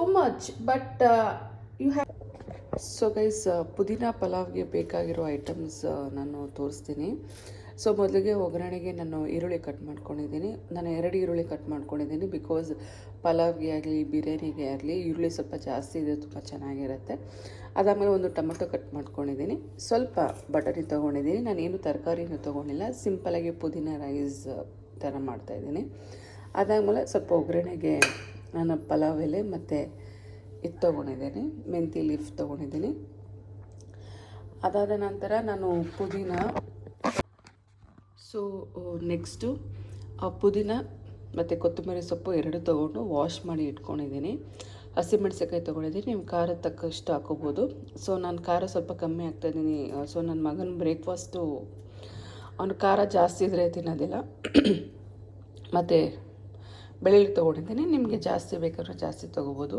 much, but you have. So guys, ಪುದೀನ ಪಲಾವ್ಗೆ ಬೇಕಾಗಿರೋ items ನಾನು ತೋರಿಸ್ತೀನಿ. ಸೊ ಮೊದಲಿಗೆ ಒಗ್ಗರಣೆಗೆ ನಾನು ಈರುಳ್ಳಿ ಕಟ್ ಮಾಡ್ಕೊಂಡಿದ್ದೀನಿ. ನಾನು 2 ಈರುಳ್ಳಿ ಕಟ್ ಮಾಡ್ಕೊಂಡಿದ್ದೀನಿ. ಬಿಕಾಸ್ ಪಲಾವ್ಗೆ ಆಗಲಿ ಬಿರಿಯಾನಿಗೆ ಆಗಲಿ ಈರುಳ್ಳಿ ಸ್ವಲ್ಪ ಜಾಸ್ತಿ ಇದೆ, ತುಂಬ ಚೆನ್ನಾಗಿರುತ್ತೆ. ಅದಾದಮೇಲೆ ಒಂದು ಟೊಮೆಟೊ ಕಟ್ ಮಾಡ್ಕೊಂಡಿದ್ದೀನಿ. ಸ್ವಲ್ಪ ಬಟಾಣಿ ತೊಗೊಂಡಿದ್ದೀನಿ. ನಾನೇನು ತರಕಾರಿನೂ ತೊಗೊಂಡಿಲ್ಲ, ಸಿಂಪಲಾಗಿ ಪುದೀನ ರೈಸ್ ಥರ ಮಾಡ್ತಾಯಿದ್ದೀನಿ. ಅದಾದಮೇಲೆ ಸ್ವಲ್ಪ ಒಗ್ಗರಣೆಗೆ ನಾನು ಪಲಾವ್ ಎಲೆ ಮತ್ತು ಇದು ತೊಗೊಂಡಿದ್ದೀನಿ, ಮೆಂತಿ ಲೀಫ್ ತೊಗೊಂಡಿದ್ದೀನಿ. ಅದಾದ ನಂತರ ನಾನು ಪುದೀನ, ಸೊ ನೆಕ್ಸ್ಟು ಪುದೀನ ಮತ್ತು ಕೊತ್ತಂಬರಿ ಸೊಪ್ಪು 2 ತೊಗೊಂಡು ವಾಶ್ ಮಾಡಿ ಇಟ್ಕೊಂಡಿದ್ದೀನಿ. ಹಸಿಮೆಣಸಿನ್ಕಾಯಿ ತೊಗೊಂಡಿದ್ದೀನಿ. ನೀವು ಖಾರ ತಕ್ಕಷ್ಟು ಹಾಕೋಬೋದು. ಸೊ ನಾನು ಖಾರ ಸ್ವಲ್ಪ ಕಮ್ಮಿ ಹಾಕ್ತಾಯಿದ್ದೀನಿ. ಸೊ ನನ್ನ ಮಗನ ಬ್ರೇಕ್ಫಾಸ್ಟು ಅವನು ಖಾರ ಜಾಸ್ತಿ ಇದ್ದರೆ ತಿನ್ನೋದಿಲ್ಲ. ಮತ್ತು ಬೆಳ್ಳುಳ್ಳಿ ತೊಗೊಂಡಿದ್ದೀನಿ. ನಿಮಗೆ ಜಾಸ್ತಿ ಬೇಕಾದ್ರೆ ಜಾಸ್ತಿ ತೊಗೋಬೋದು.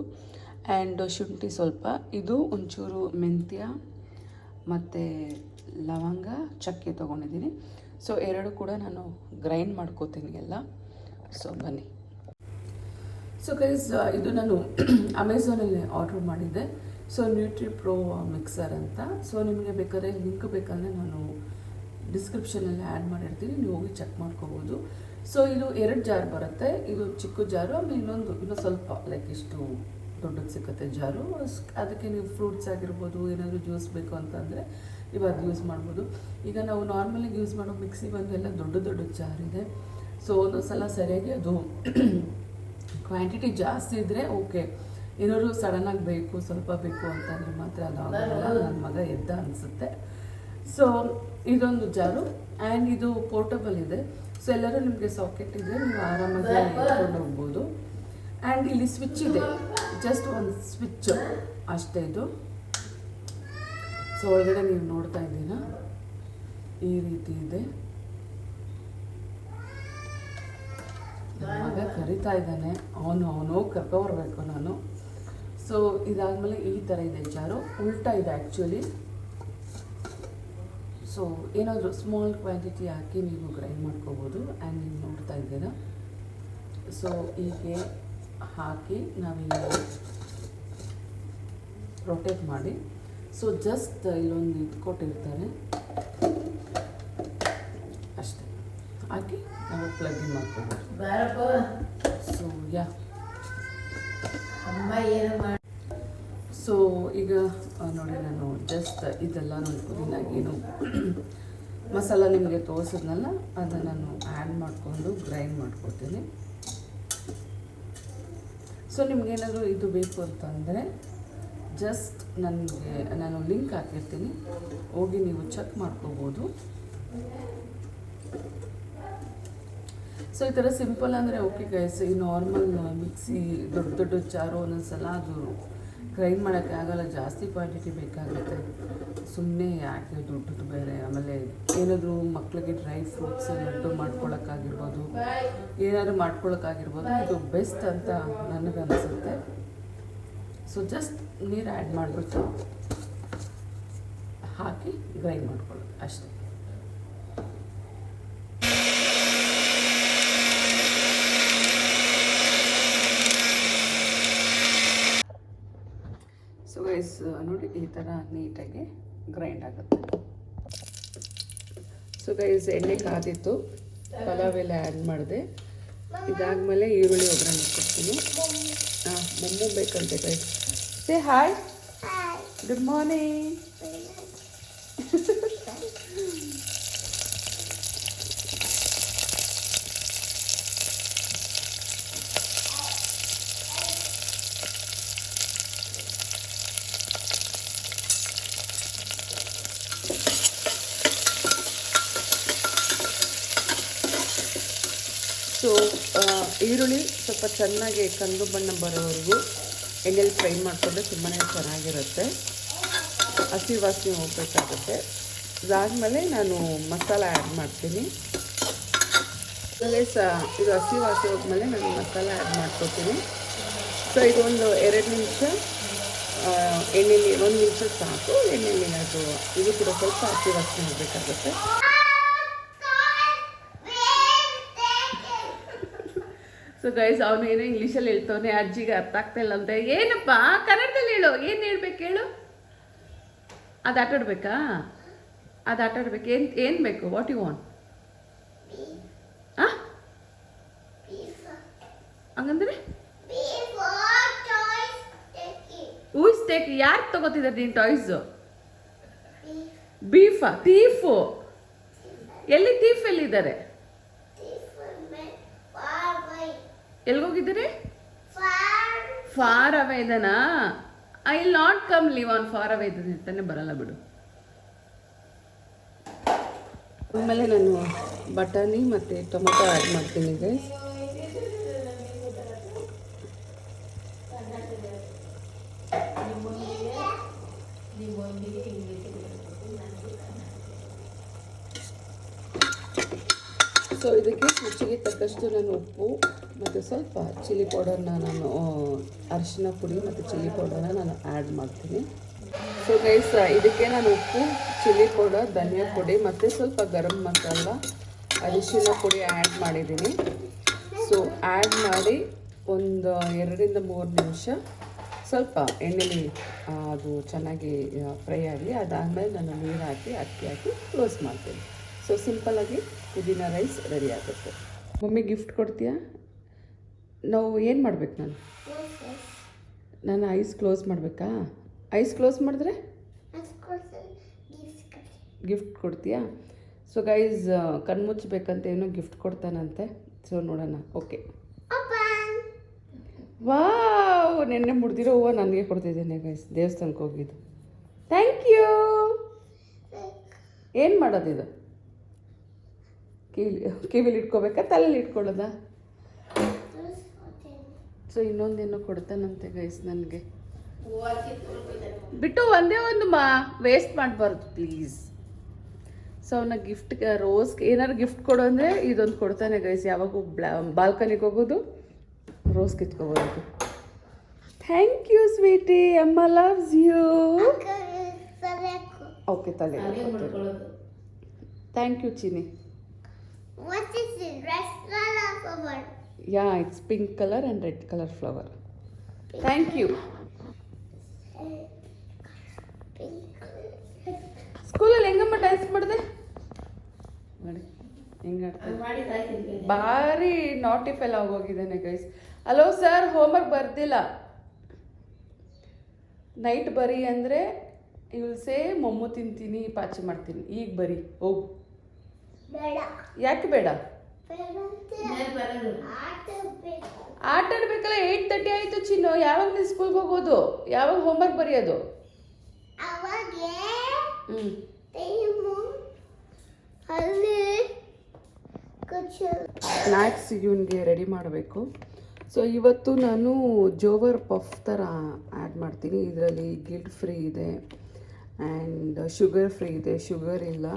ಆ್ಯಂಡ್ ಶುಂಠಿ ಸ್ವಲ್ಪ, ಇದು ಒಂಚೂರು ಮೆಂತ್ಯ ಮತ್ತು ಲವಂಗ ಚಕ್ಕೆ ತೊಗೊಂಡಿದ್ದೀನಿ. ಸೊ 2 ಕೂಡ ನಾನು ಗ್ರೈಂಡ್ ಮಾಡ್ಕೋತೀನಿ ಎಲ್ಲ. ಸೊ ಬನ್ನಿ. ಸೊ ಗೈಸ್, ಇದು ನಾನು ಅಮೆಝಾನಲ್ಲಿ ಆರ್ಡ್ರ್ ಮಾಡಿದ್ದೆ. ಸೊ ನ್ಯೂಟ್ರಿ ಪ್ರೋ ಮಿಕ್ಸರ್ ಅಂತ. ಸೊ ನಿಮಗೆ ಬೇಕಾದ್ರೆ ಲಿಂಕ್ ಬೇಕಂದರೆ ನಾನು ಡಿಸ್ಕ್ರಿಪ್ಷನಲ್ಲಿ ಆ್ಯಡ್ ಮಾಡಿರ್ತೀನಿ, ನೀವು ಹೋಗಿ ಚೆಕ್ ಮಾಡ್ಕೋಬೋದು. ಸೊ ಇದು 2 ಜಾರ್ ಬರುತ್ತೆ. ಇದು ಚಿಕ್ಕ ಜಾರು, ಆಮೇಲೆ ಇನ್ನೂ ಸ್ವಲ್ಪ ಲೈಕ್ ಇಷ್ಟು ದೊಡ್ಡದು ಸಿಗುತ್ತೆ ಜಾರು. ಅದಕ್ಕೆ ನೀವು ಫ್ರೂಟ್ಸ್ ಆಗಿರ್ಬೋದು, ಏನಾದರೂ ಜ್ಯೂಸ್ ಬೇಕು ಅಂತಂದರೆ ನೀವು ಅದು ಯೂಸ್ ಮಾಡ್ಬೋದು. ಈಗ ನಾವು ನಾರ್ಮಲಾಗಿ ಯೂಸ್ ಮಾಡೋ ಮಿಕ್ಸಿ ಬಂದು ಎಲ್ಲ ದೊಡ್ಡ ಜಾರ್ ಇದೆ. ಸೊ ಒಂದೊಂದು ಸಲ ಸರಿಯಾಗಿ ಅದು ಕ್ವಾಂಟಿಟಿ ಜಾಸ್ತಿ ಇದ್ದರೆ ಓಕೆ, ಏನಾದ್ರು ಸಡನ್ನಾಗಿ ಬೇಕು ಸ್ವಲ್ಪ ಬೇಕು ಅಂತಂದರೆ ಮಾತ್ರ ಅದು ಆಗೋಲ್ಲ. ನನ್ನ ಮಗ ಎದ್ದ ಅನಿಸುತ್ತೆ. ಸೊ ಇದೊಂದು ಜಾರು. ಆ್ಯಂಡ್ ಇದು ಪೋರ್ಟಬಲ್ ಇದೆ. ಸೊ ಎಲ್ಲರೂ ನಿಮಗೆ ಸಾಕೆಟ್ ಇದೆ, ನೀವು ಆರಾಮಾಗಿ ಇಟ್ಕೊಂಡು ಹೋಗ್ಬೋದು. ಆ್ಯಂಡ್ ಇಲ್ಲಿ ಸ್ವಿಚ್ ಇದೆ, ಜಸ್ಟ್ ಒಂದು ಸ್ವಿಚ್ ಅಷ್ಟೇ ಇದು. ಸೊ ಒಳಗಡೆ ನೀವು ನೋಡ್ತಾ ಇದ್ದೀರಾ ಈ ರೀತಿ ಇದೆ. ಮಗ ಕರಿತಾ ಇದ್ದಾನೆ, ಅವನು ಕರ್ಕೊಬರ್ಬೇಕು ನಾನು. ಸೊ ಇದಾದಮೇಲೆ ಈ ಥರ ಇದೆ ಜಾರು, ಉಲ್ಟಾ ಇದೆ ಆ್ಯಕ್ಚುಲಿ. ಸೊ ಏನಾದರೂ ಸ್ಮಾಲ್ ಕ್ವಾಂಟಿಟಿ ಹಾಕಿ ನೀವು ಗ್ರೈಂಡ್ ಮಾಡ್ಕೋಬೋದು. ಆ್ಯಂಡ್ ನೀವು ನೋಡ್ತಾ ಇದ್ದೀರಾ. ಸೊ ಹೀಗೆ ಹಾಕಿ ನಾವಿಲ್ಲಿ ರೊಟೇಟ್ ಮಾಡಿ, ಸೊ ಜಸ್ಟ್ ಇಲ್ಲೊಂದು ಇದು ಕೊಟ್ಟಿರ್ತಾರೆ ಅಷ್ಟೇ, ಹಾಕಿ ನಾವು ಪ್ಲಗ್ ಇನ್ ಮಾಡ್ಕೋಬೋದು. ಸೊ ಯಾ ಸೊ ಈಗ ನೋಡಿ, ನಾನು ಜಸ್ಟ್ ಇದೆಲ್ಲ ಪುದೀನ ಏನು ಮಸಾಲ ನಿಮಗೆ ತೋರಿಸಿದ್ನಲ್ಲ ಅದನ್ನು ನಾನು ಆ್ಯಡ್ ಮಾಡಿಕೊಂಡು ಗ್ರೈಂಡ್ ಮಾಡ್ಕೊತೀನಿ. ಸೊ ನಿಮಗೇನಾದರೂ ಇದು ಬೇಕು ಅಂತಂದರೆ ಜಸ್ಟ್ ನಾನು ಲಿಂಕ್ ಹಾಕಿರ್ತೀನಿ, ಹೋಗಿ ನೀವು ಚೆಕ್ ಮಾಡ್ಕೋಬೋದು. ಸೊ ಈ ಥರ ಸಿಂಪಲ್ ಅಂದರೆ ಓಕೆ ಗೈಸ್. ಈ ನಾರ್ಮಲ್ ಮಿಕ್ಸಿ ದೊಡ್ಡ ಜಾರು ಒಂದೊಂದ್ಸಲ ಅದು ಗ್ರೈಂಡ್ ಮಾಡೋಕ್ಕೆ ಆಗೋಲ್ಲ, ಜಾಸ್ತಿ ಕ್ವಾಂಟಿಟಿ ಬೇಕಾಗುತ್ತೆ. ಸುಮ್ಮನೆ ಯಾಕೆ ದುಡ್ಡು ಬೇರೆ. ಆಮೇಲೆ ಏನಾದರೂ ಮಕ್ಕಳಿಗೆ ಡ್ರೈ ಫ್ರೂಟ್ಸ್ ಲಡ್ಡು ಮಾಡ್ಕೊಳ್ಳೋಕ್ಕಾಗಿರ್ಬೋದು, ಏನಾದರೂ ಮಾಡ್ಕೊಳ್ಳೋಕ್ಕಾಗಿರ್ಬೋದು, ಇದು ಬೆಸ್ಟ್ ಅಂತ ನನಗನ್ನಿಸುತ್ತೆ. ಸೊ ಜಸ್ಟ್ ನೀರು ಆ್ಯಡ್ ಮಾಡಿಬಿಟ್ಟು ಹಾಕಿ ಗ್ರೈಂಡ್ ಮಾಡ್ಕೊಳ್ಳೋದು ಅಷ್ಟೇ. ಸೊ ಗೈಸ್ ನೋಡಿ, ಈ ಥರ ನೀಟಾಗಿ ಗ್ರೈಂಡ್ ಆಗುತ್ತೆ. ಸೊ ಗೈಸ್, ಎಣ್ಣೆ ಕಾದಿತ್ತು, ಪಲಾವ್ ಎಲ್ಲ ಆ್ಯಡ್ ಮಾಡಿದೆ. ಇದಾದಮೇಲೆ ಈರುಳ್ಳಿ ಒಗ್ಗರಣೆ ಕೊಡ್ತೀನಿ. ಮೊಮ್ಮು ಬೇಕಂತೆ guys. Say hi, good morning. So ಈರುಳ್ಳಿ ಸ್ವಲ್ಪ ಚೆನ್ನಾಗಿ ಕಂದು ಬಣ್ಣ ಬರೋವರೆಗೂ ಎಣ್ಣೆಲಿ ಫ್ರೈ ಮಾಡಿಕೊಂಡ್ರೆ ತುಂಬಾ ಚೆನ್ನಾಗಿರುತ್ತೆ. ಹಸಿ ವಾಸನೆ ಹೋಗಬೇಕಾಗುತ್ತೆ. ಅದಾದಮೇಲೆ ನಾನು ಮಸಾಲ ಆ್ಯಡ್ ಮಾಡ್ತೀನಿ. ಇದು ಹಸಿ ವಾಸನೆ ಹೋದ್ಮೇಲೆ ನಾನು ಮಸಾಲ ಆ್ಯಡ್ ಮಾಡ್ಕೊತೀನಿ. ಸೊ ಇದೊಂದು 2 ನಿಮಿಷ ಎಣ್ಣೆಲಿ, 1 ನಿಮಿಷ ಸಾಕು. ಎಣ್ಣೆಲಿ ಅದು ಇದು ಕೂಡ ಸ್ವಲ್ಪ ಹಸಿ ವಾಸನೆ ಹೋಗಬೇಕಾಗುತ್ತೆ. ಸೊ ಗೈಸ್ ಅವನು ಏನೋ ಇಂಗ್ಲೀಷಲ್ಲಿ ಹೇಳ್ತವನೆ, ಅಜ್ಜಿಗೆ ಅರ್ಥ ಆಗ್ತಾ ಇಲ್ಲ ಅಂತ. ಏನಪ್ಪ ಕನ್ನಡದಲ್ಲಿ ಹೇಳು, ಏನು ಹೇಳ್ಬೇಕು ಹೇಳು? ಅದು ಆಟಾಡ್ಬೇಕಾ? ಅದು ಆಟಾಡ್ಬೇಕು. ಏನು ಬೇಕು? What you want? ಹಂಗಂದ್ರೆ ಹೂಸ್ ಟೇಕ್. ಯಾರು ತಗೋತಿದ್ದಾರೆ ನೀನು ಟಾಯ್ಸು? ಬೀಫಾ? ತೀಫು? ಎಲ್ಲಿ ತೀಫ್ ಎಲ್ಲಿದ್ದಾರೆ? ಎಲ್ಗೋಗಿದ್ದೀರಿ? ಫಾರ್ ಅವೇ ಇದನಾ? I will not come live on. Far away ಇದ್ದಾನೆ ಅಂತಾನೆ ಬರಲ್ಲ ಬಿಡು. ಆಮೇಲೆ ನಾನು ಬಟಾಣಿ ಮತ್ತು ಟೊಮೊಟೊ ಆ್ಯಡ್ ಮಾಡ್ತೀನಿ ಗೈಸ್. ಸೊ ಇದಕ್ಕೆ ರುಚಿಗೆ ತಕ್ಕಷ್ಟು ನಾನು ಉಪ್ಪು ಮತ್ತು ಸ್ವಲ್ಪ ಚಿಲ್ಲಿ ಪೌಡರ್ನ, ನಾನು ಅರಿಶಿನ ಪುಡಿ ಮತ್ತು ಚಿಲ್ಲಿ ಪೌಡರ್ನ ನಾನು ಆ್ಯಡ್ ಮಾಡ್ತೀನಿ. ಸೊ ಗೈಸ್ ಇದಕ್ಕೆ ನಾನು ಉಪ್ಪು, ಚಿಲ್ಲಿ ಪೌಡರ್, ಧನಿಯಾ ಪುಡಿ ಮತ್ತು ಸ್ವಲ್ಪ ಗರಂ ಮಸಾಲ, ಅರಿಶಿನ ಪುಡಿ ಆ್ಯಡ್ ಮಾಡಿದ್ದೀನಿ. ಸೊ ಆ್ಯಡ್ ಮಾಡಿ ಒಂದು 2-3 ನಿಮಿಷ ಸ್ವಲ್ಪ ಎಣ್ಣೆಲಿ ಅದು ಚೆನ್ನಾಗಿ ಫ್ರೈ ಆಗಲಿ. ಅದಾದಮೇಲೆ ನಾನು ನೀರು ಹಾಕಿ ಅಕ್ಕಿ ಹಾಕಿ ಕ್ಲೋಸ್ ಮಾಡ್ತೀನಿ. ಸೊ ಸಿಂಪಲ್ಲಾಗಿ ಪುದೀನ ರೈಸ್ ರೆಡಿ ಆಗುತ್ತೆ. ಮಮ್ಮಿ ಗಿಫ್ಟ್ ಕೊಡ್ತೀಯಾ? ನಾವು ಏನು ಮಾಡ್ಬೇಕು? ನಾನು ಐಸ್ ಕ್ಲೋಸ್ ಮಾಡಬೇಕಾ? ಐಸ್ ಕ್ಲೋಸ್ ಮಾಡಿದ್ರೆ ಗಿಫ್ಟ್ ಕೊಡ್ತೀಯಾ? ಸೊ ಗೈಸ್ ಕಣ್ಮುಚ್ಚಬೇಕಂತ ಏನೋ ಗಿಫ್ಟ್ ಕೊಡ್ತಾನಂತೆ. ಸೊ ನೋಡೋಣ. ಓಕೆ. ವಾವ್, ನೆನ್ನೆ ಮುಡ್ದಿರೋ ಹೂವು ನನಗೆ ಕೊಡ್ತಿದ್ದೇನೆ ಗೈಸ್, ದೇವಸ್ಥಾನಕ್ಕೆ ಹೋಗಿದ್ದು. Thank you. ಏನು ಮಾಡೋದಿದು? ಕಿವಿಲಿ ಇಟ್ಕೋಬೇಕಾ, ತಲೆಯಲ್ಲಿ ಇಟ್ಕೊಳ್ಳೋದಾ? ಸೊ ಇನ್ನೊಂದೇನೋ ಕೊಡ್ತಾನಂತೆ ಗೈಸ್ ನನಗೆ. ಬಿಟ್ಟು ಒಂದೇ ಒಂದು ವೇಸ್ಟ್ ಮಾಡಬಾರ್ದು ಪ್ಲೀಸ್. ಸೊ ಅವನ ಗಿಫ್ಟ್ಗೆ ರೋಸ್ಗೆ ಏನಾದ್ರು ಗಿಫ್ಟ್ ಕೊಡು ಅಂದರೆ ಇದೊಂದು ಕೊಡ್ತಾನೆ ಗೈಸ್. ಯಾವಾಗ ಬಾಲ್ಕನಿಗೆ ಹೋಗೋದು, ರೋಸ್ ಕಿತ್ಕೋಬೋದು. ಥ್ಯಾಂಕ್ ಯು ಸ್ವೀಟಿ, ಅಮ್ಮ ಲವ್ಸ್ ಯು. ಓಕೆ, ತಲೆ. ಥ್ಯಾಂಕ್ ಯು ಚಿನಿ. What is it? Red color flower. Yeah, it's pink color and red color flower. Thank you. ಸ್ಕೂಲಲ್ಲಿ ಹೆಂಗಮ್ಮ ಡ್ಯಾನ್ಸ್ ಮಾಡಿದೆ ನೋಡಿ, ಹೆಂಗಾಡ್ತಾರೆ. ಭಾರಿ ನಾಟಿಫೆಲ್ ಆಗೋಗಿದ್ದಾನೆ ಗೈಸ್. ಹಲೋ ಸರ್, ಹೋಮ್ವರ್ಕ್ ಬರ್ದಿಲ್ಲ. ನೈಟ್ ಬರಿ ಅಂದರೆ ಇವ್ಳು ಸೇ ಮೊಮ್ಮು ತಿಂತೀನಿ, ಪಾಚಿ ಮಾಡ್ತೀನಿ. ಈಗ ಬರಿ, ಹೋಗು. ಯಾಕೆ ಬೇಡ? ಆಟ ಆಡ್ಬೇಕಲ್ಲ. 8:30 ಆಯಿತು ಚಿನ್ನು. ಯಾವಾಗ ನೀನು ಸ್ಕೂಲ್ಗೆ ಹೋಗೋದು? ಯಾವಾಗ ಹೋಮ್ವರ್ಕ್ ಬರೆಯೋದು? ಸ್ನ್ಯಾಕ್ಸ್ ಇವನಿಗೆ ರೆಡಿ ಮಾಡಬೇಕು. ಸೊ ಇವತ್ತು ನಾನು ಜೋವರ್ ಪಫ್ ಥರ ಆ್ಯಡ್ ಮಾಡ್ತೀನಿ. ಇದರಲ್ಲಿ ಗಿಲ್ಟ್ ಫ್ರೀ ಇದೆ ಆ್ಯಂಡ್ ಶುಗರ್ ಫ್ರೀ ಇದೆ, ಶುಗರ್ ಇಲ್ಲ.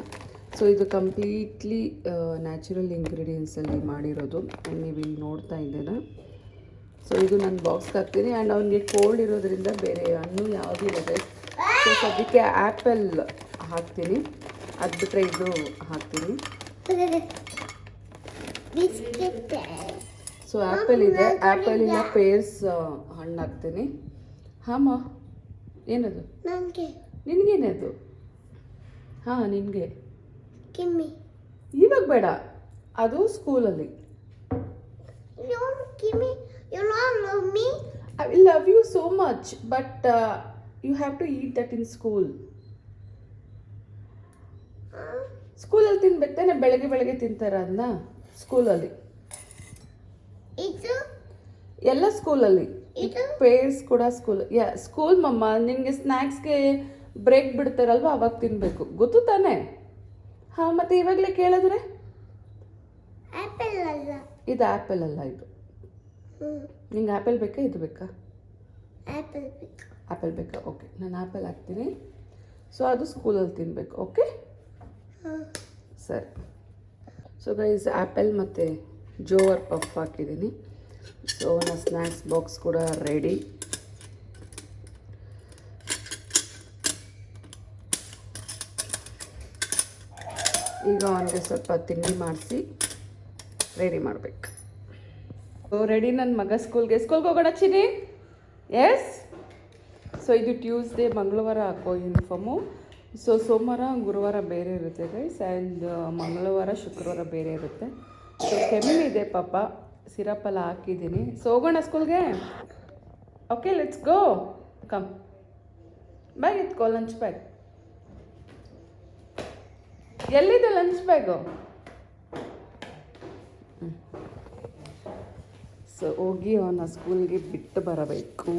ಸೊ ಇದು ಕಂಪ್ಲೀಟ್ಲಿ ನ್ಯಾಚುರಲ್ ಇಂಗ್ರೀಡಿಯೆಂಟ್ಸಲ್ಲಿ ಮಾಡಿರೋದು. ಆ್ಯಂಡ್ ನೀವು ಇಲ್ಲಿ ನೋಡ್ತಾ ಇದ್ದೇನೆ. ಸೊ ಇದು ನಾನು ಬಾಕ್ಸ್ಗೆ ಹಾಕ್ತೀನಿ. ಆ್ಯಂಡ್ ಅವನಿಗೆ ಕೋಲ್ಡ್ ಇರೋದ್ರಿಂದ ಬೇರೆ ಹಣ್ಣು ಯಾವುದೂ ಇದೆ. ಸೊ ಸದ್ಯಕ್ಕೆ ಆ್ಯಪಲ್ ಹಾಕ್ತೀನಿ, ಅದು ಬಿಟ್ಟರೆ ಇದು ಹಾಕ್ತೀನಿ. ಸೊ ಆ್ಯಪಲ್ ಇದೆ, ಆ್ಯಪಲಿನ ಪೇರ್ಸ್ ಹಣ್ಣು ಹಾಕ್ತೀನಿ. ಹಾಂ, ಏನದು? ನಿನಗೇನದು? ಹಾಂ, ನಿನಗೆ. ಇವಾಗ ಬೇಡ, ಅದು ಸ್ಕೂಲಲ್ಲಿ. I will love you so much, but you have to eat that in school. ಸ್ಕೂಲಲ್ಲಿ ತಿನ್ಬೇಕು ತಾನೆ, ಬೆಳಗ್ಗೆ ಬೆಳಗ್ಗೆ ತಿಂತಾರ ಅದನ್ನ ಸ್ಕೂಲಲ್ಲಿ. ಎಲ್ಲ ಸ್ಕೂಲಲ್ಲಿ ಪೇರ್ಸ್ ಕೂಡ ಸ್ಕೂಲ್ ಮಮ್ಮ. ನಿನಗೆ ಸ್ನ್ಯಾಕ್ಸ್ಗೆ ಬ್ರೇಕ್ ಬಿಡ್ತಾರಲ್ವ, ಅವಾಗ ತಿನ್ನಬೇಕು, ಗೊತ್ತು ತಾನೆ? ಹಾಂ, ಮತ್ತೆ ಇವಾಗಲೇ ಕೇಳಿದ್ರೆ ಇದು ಆ್ಯಪಲ್ ಅಲ್ಲ, ಇದು. ನಿಂಗೆ ಆ್ಯಪಲ್ ಬೇಕಾ, ಇದು ಬೇಕಾ? ಆ್ಯಪಲ್ ಬೇಕಾ? ಓಕೆ, ನಾನು ಆ್ಯಪಲ್ ಹಾಕ್ತೀನಿ. ಸೊ ಅದು ಸ್ಕೂಲಲ್ಲಿ ತಿನ್ನಬೇಕು. ಓಕೆ, ಸರಿ. ಸೊ ಗೈಸ್, ಆ್ಯಪಲ್ ಮತ್ತು ಜೋವರ್ ಪಫ್ ಹಾಕಿದ್ದೀನಿ. ಸೊ ನನ್ನ ಸ್ನ್ಯಾಕ್ಸ್ ಬಾಕ್ಸ್ ಕೂಡ ರೆಡಿ. ಈಗ ಅವನಿಗೆ ಸ್ವಲ್ಪ ತಿಂಡಿ ಮಾಡಿಸಿ ರೆಡಿ ಮಾಡಬೇಕು. ರೆಡಿ ನನ್ನ ಮಗ ಸ್ಕೂಲ್ಗೆ ಹೋಗೋಣ ಚಿನಿ. ಎಸ್. ಸೊ ಇದು ಟ್ಯೂಸ್ಡೇ ಮಂಗಳವಾರ ಹಾಕೋ ಯೂನಿಫಾರ್ಮು. ಸೊ ಸೋಮವಾರ ಗುರುವಾರ ಬೇರೆ ಇರುತ್ತೆ ಗೈಸ್, ಆ್ಯಂಡ್ ಮಂಗಳವಾರ ಶುಕ್ರವಾರ ಬೇರೆ ಇರುತ್ತೆ. ಸೊ ಕೆಮ್ಮಿದೆ ಪಾಪ, ಸಿರಪೆಲ್ಲ ಹಾಕಿದ್ದೀನಿ. ಸೊ ಹೋಗೋಣ ಸ್ಕೂಲ್ಗೆ. Okay let's go. Come, bag ಎತ್ಕೋ, ಲಂಚ್ ಬ್ಯಾಗ್ ಎಲ್ಲಿದೆ? Lunch bag. ಸೊ ಹೋಗಿ ಅವನ ಸ್ಕೂಲ್ಗೆ ಬಿಟ್ಟು ಬರಬೇಕು.